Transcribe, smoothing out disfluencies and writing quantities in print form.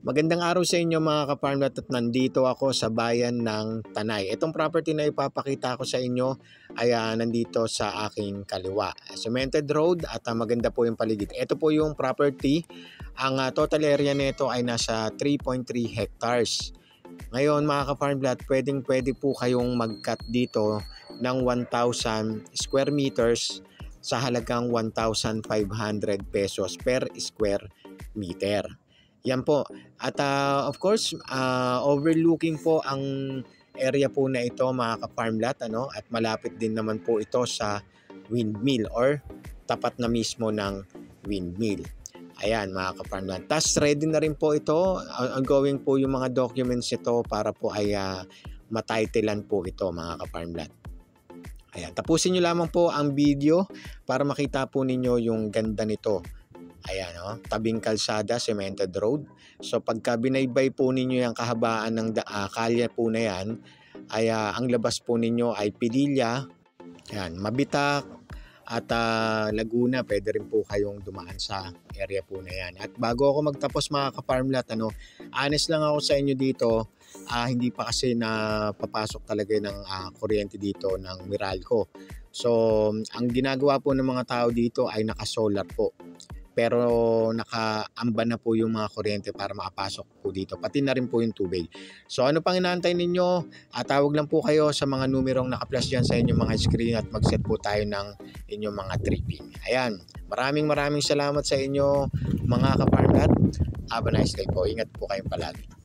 Magandang araw sa inyo mga ka-farmlat at nandito ako sa bayan ng Tanay. Itong property na ipapakita ko sa inyo ay nandito sa aking kaliwa. Cemented road at maganda po yung paligid. Ito po yung property. Ang total area nito ay nasa 3.3 hectares. Ngayon mga ka-farmlat, pwede po kayong mag-cut dito ng 1,000 square meters sa halagang 1,500 pesos per square meter. Yan po. At of course, overlooking po ang area po na ito mga ka-farmlat, at malapit din naman po ito sa windmill or tapat na mismo ng windmill. Ayan mga ka-farmlat. Tapos ready na rin po ito. Ongoing po yung mga documents ito para po ay matitlean po ito mga ka-farmlat. Ayan, tapusin nyo lamang po ang video para makita po ninyo yung ganda nito. Ayan, tabing kalsada, cemented road. So pagka binaybay po ninyo yung kahabaan ng kalye po na yan, ay ang labas po ninyo ay Pililla, ayan, Mabitak at Laguna. Pwede rin po kayong dumaan sa area po na yan. At bago ako magtapos mga ka-farmlat, honest lang ako sa inyo dito, hindi pa kasi napapasok talaga ng kuryente dito ng Meralco. So ang ginagawa po ng mga tao dito ay naka-solar po. Pero nakaamba na po yung mga kuryente para makapasok po dito. Pati na rin po yung tubig. So ano pang inaantay ninyo? Tawag lang po kayo sa mga numerong naka-flash dyan sa inyong mga screen at mag-set po tayo ng inyong mga tripping. Ayan. Maraming salamat sa inyo mga ka-farmlat. Have a nice day po. Ingat po kayong palagi.